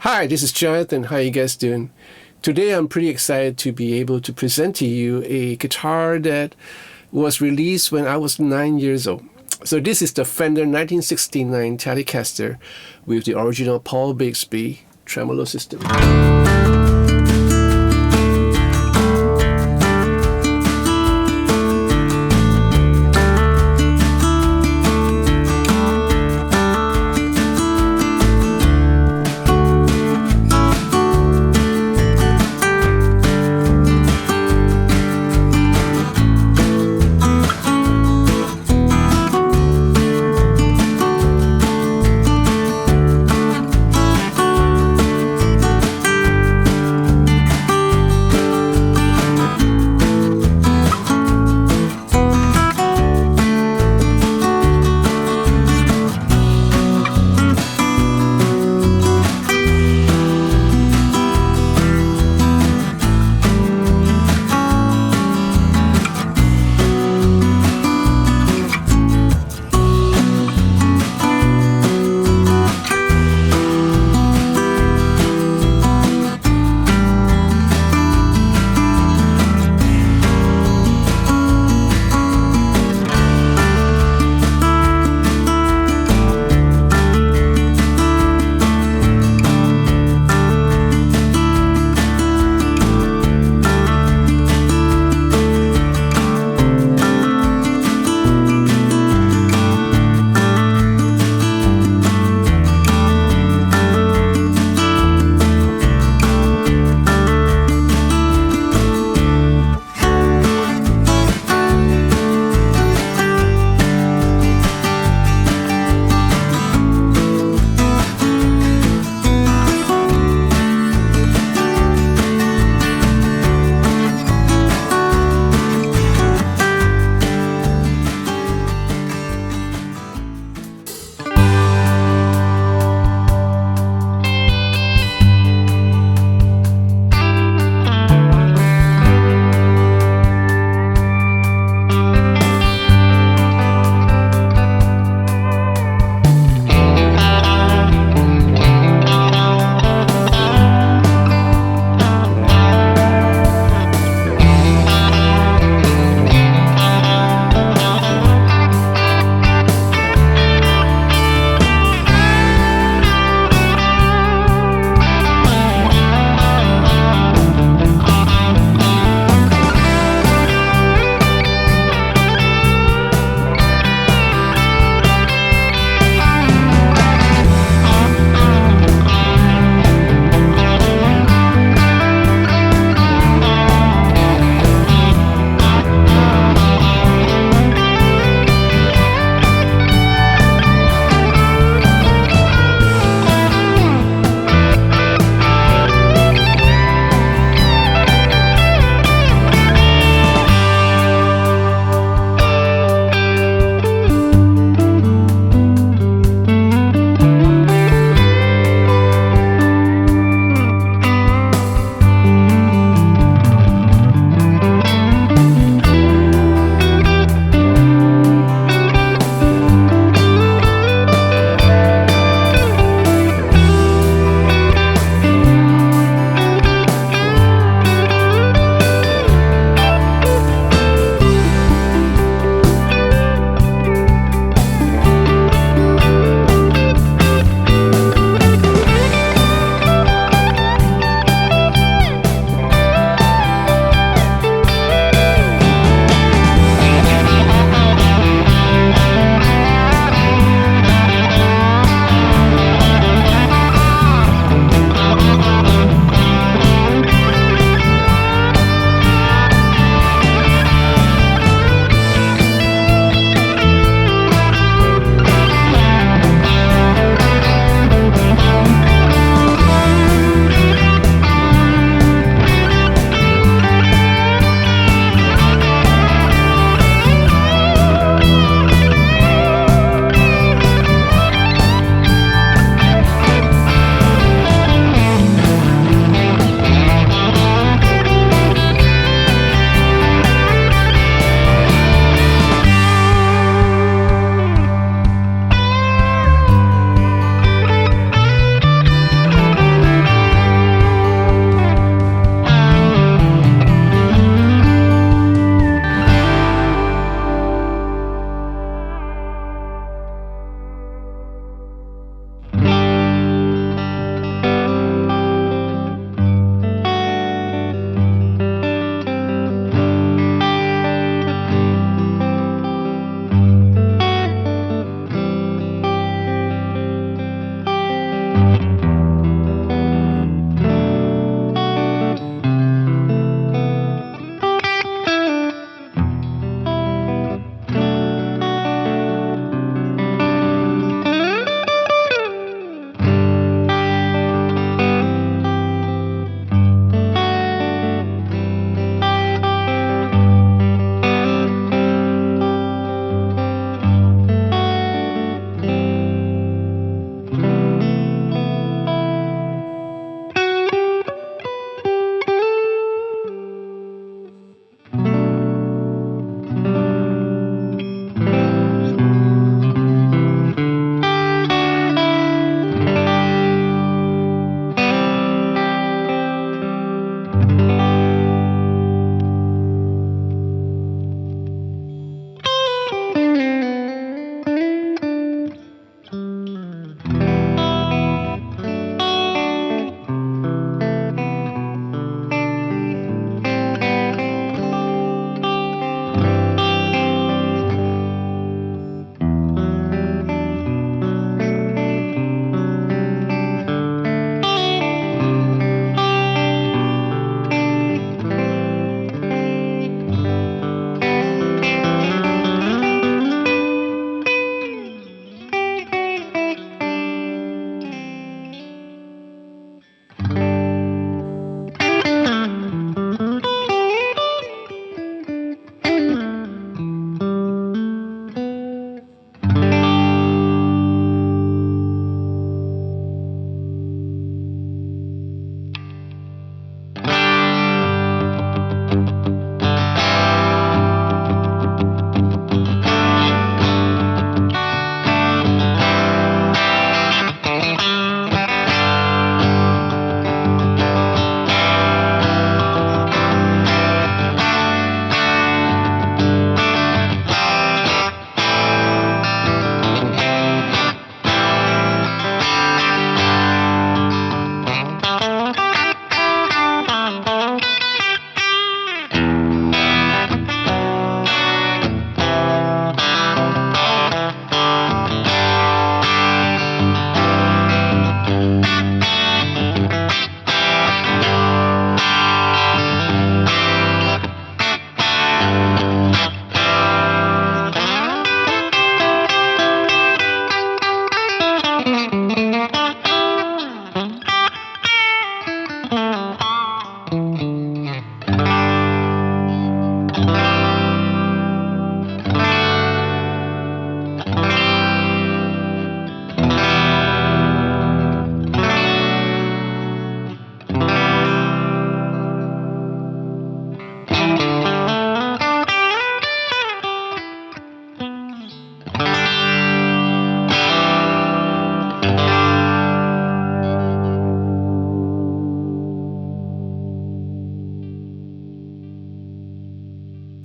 Hi, this is Jonathan. How you guys doing? Today I'm pretty excited to be able to present to you a guitar that was released when I was 9 years old. So this is the Fender 1969 Telecaster with the original Paul Bigsby tremolo system.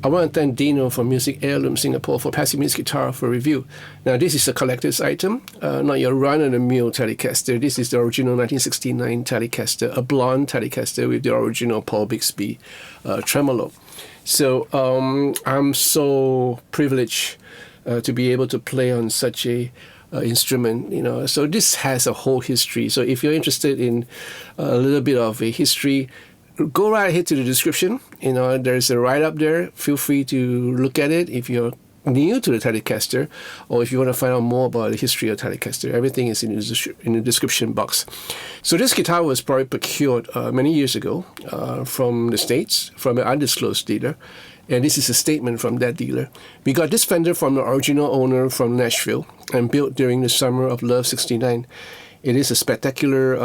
I want to thank Dino from Music Heirloom Singapore for passing me this guitar for review. Now, this is a collector's item, not your run-of-the-mill Telecaster. This is the original 1969 Telecaster, a blonde Telecaster with the original Paul Bigsby tremolo. So I'm so privileged to be able to play on such a instrument, you know. So this has a whole history. So if you're interested in a little bit of a history, go right ahead to the description. You know, there's a write-up there. Feel free to look at it if you're new to the Telecaster, or if you want to find out more about the history of Telecaster. Everything is in the description box. So this guitar was probably procured many years ago from the States, from an undisclosed dealer. And this is a statement from that dealer. We got this Fender from the original owner from Nashville and built during the summer of Love 69. It is a spectacular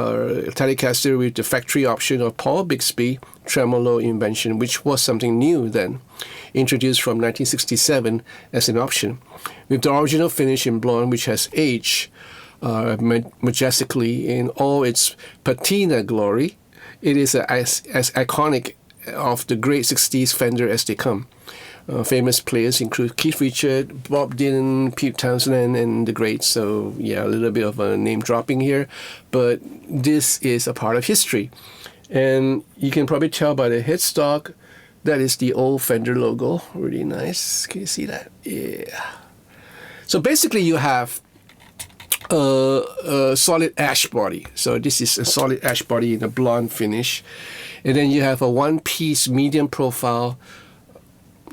Telecaster with the factory option of Paul Bigsby tremolo invention, which was something new then, introduced from 1967 as an option. With the original finish in blonde, which has aged majestically in all its patina glory, it is as iconic of the great 60s Fender as they come. Famous players include Keith Richards, Bob Dylan, Pete Townsend, and the greats. So yeah, a little bit of a name dropping here, but this is a part of history. And you can probably tell by the headstock, that is the old Fender logo. Really nice. Can you see that? Yeah. So basically you have a solid ash body. So this is a solid ash body in a blonde finish. And then you have a one-piece medium profile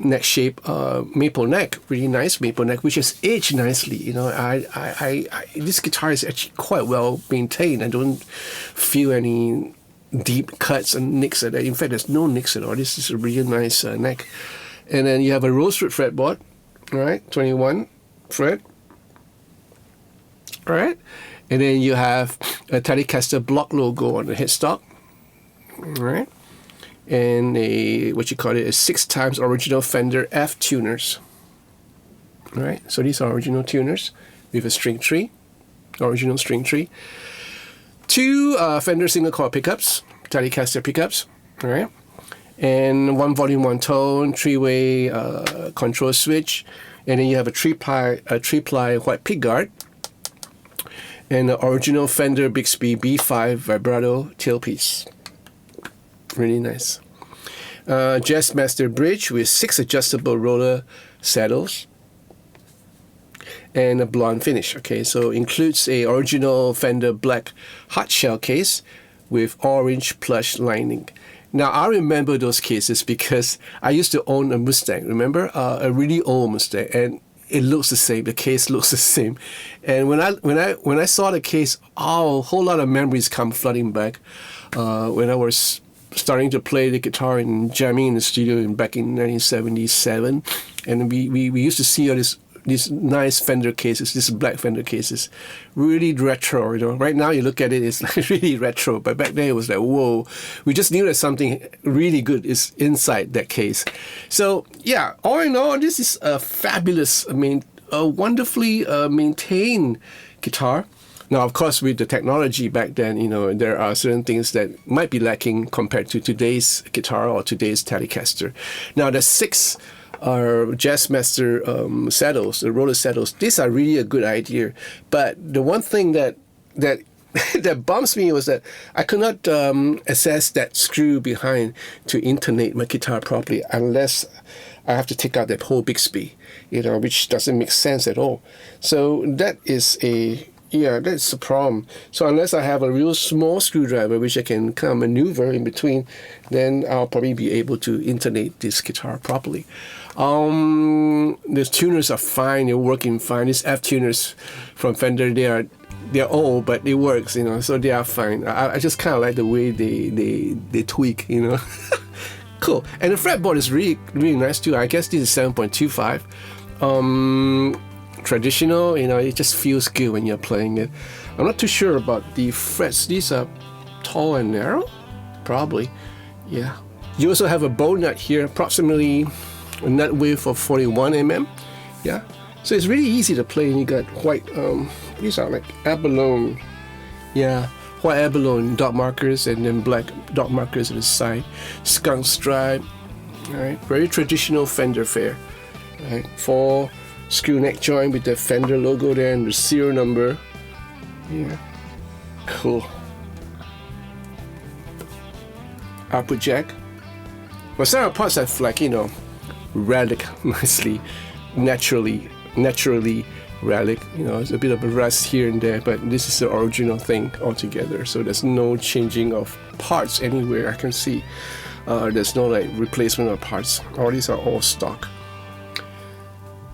neck shape, maple neck, really nice maple neck, which has aged nicely. You know, this guitar is actually quite well maintained. I don't feel any deep cuts and nicks at that. In fact, there's no nicks at all. This is a really nice neck. And then you have a Rosewood fretboard, all right, 21 fret, all right. And then you have a Telecaster block logo on the headstock, all right. And a, what you call it, a 6 times original Fender F tuners. All right, so these are original tuners with a string tree, original string tree. 2 Fender single coil pickups, Telecaster pickups, all right. And 1 volume, 1 tone, 3-way control switch. And then you have a 3-ply white pickguard. And the original Fender Bigsby B5 vibrato tailpiece. Really nice. Jazzmaster bridge with 6 adjustable roller saddles and a blonde finish. Okay, so includes a original Fender black hard shell case with orange plush lining. Now I remember those cases because I used to own a Mustang. Remember, a really old Mustang, and it looks the same. The case looks the same. And when I saw the case, a whole lot of memories come flooding back. When I was starting to play the guitar and jamming in the studio back in 1977, and we used to see all these nice Fender cases, these black Fender cases, really retro. You know, right now you look at it, it's like really retro, but back then it was like, whoa. We just knew that something really good is inside that case. So yeah, all in all, this is a fabulous, a wonderfully maintained guitar. Now, of course, with the technology back then, you know, there are certain things that might be lacking compared to today's guitar or today's Telecaster. Now, the 6 Jazzmaster saddles, the roller saddles, these are really a good idea. But the one thing that that bumps me was that I could not access that screw behind to intonate my guitar properly unless I have to take out that whole Bigsby, you know, which doesn't make sense at all. So that is that's the problem. So unless I have a real small screwdriver which I can kind of maneuver in between, then I'll probably be able to intonate this guitar properly. The tuners are fine, they're working fine. These F tuners from Fender, they're old, but it works, you know, so they are fine. I just kind of like the way they tweak, you know. Cool. And the fretboard is really, really nice too. I guess this is 7.25. Traditional, you know, it just feels good when you're playing it. I'm not too sure about the frets. These are tall and narrow, probably. Yeah. You also have a bow nut here, approximately a nut width of 41 mm. Yeah. So it's really easy to play, and you got white. These are like abalone. Yeah, white abalone dot markers, and then black dot markers at the side. Skunk stripe. All right, very traditional Fender fare. Right, 4 screw neck joint with the Fender logo there and the serial number. Yeah, cool. Output jack. Well, some of the parts have like, you know, relic nicely, naturally relic. You know, it's a bit of a rust here and there, but this is the original thing altogether. So there's no changing of parts anywhere I can see. There's no like replacement of parts. All these are all stock.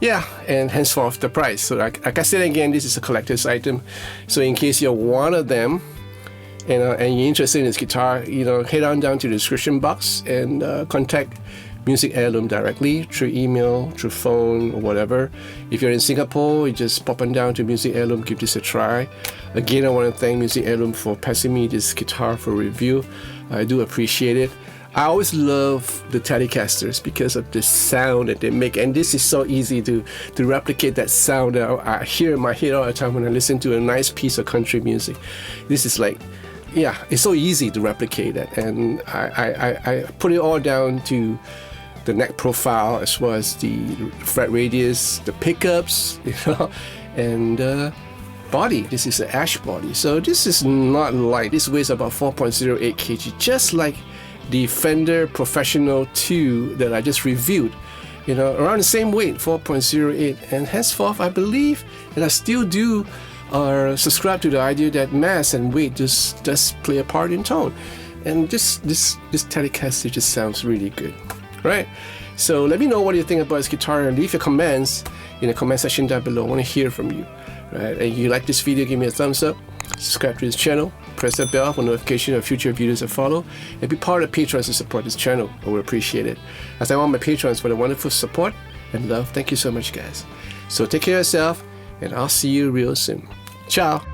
Yeah, and henceforth the price. So like I said again, this is a collector's item. So in case you're one of them, and you're interested in this guitar, you know, head on down to the description box and contact Music Heirloom directly through email, through phone, or whatever. If you're in Singapore, you just pop on down to Music Heirloom, give this a try. Again, I want to thank Music Heirloom for passing me this guitar for review. I do appreciate it. I always love the Telecasters because of the sound that they make, and this is so easy to replicate that sound that I hear in my head all the time when I listen to a nice piece of country music. This is like, yeah, it's so easy to replicate that, and I put it all down to the neck profile as well as the fret radius, the pickups, you know, and body. This is an ash body, so this is not light. This weighs about 4.08 kg, just like the Fender Professional 2 that I just reviewed. You know, around the same weight, 4.08, and henceforth I believe, and I still do subscribe to the idea that mass and weight just does play a part in tone. And this Telecaster just sounds really good, right? So let me know what you think about this guitar and leave your comments in the comment section down below. I want to hear from you, right? And if you like this video, give me a thumbs up, subscribe to this channel, press that bell for notification of future videos that follow, and be part of patrons to support this channel. I would appreciate it. As I want my patrons for the wonderful support and love. Thank you so much, guys. So take care of yourself, and I'll see you real soon. Ciao.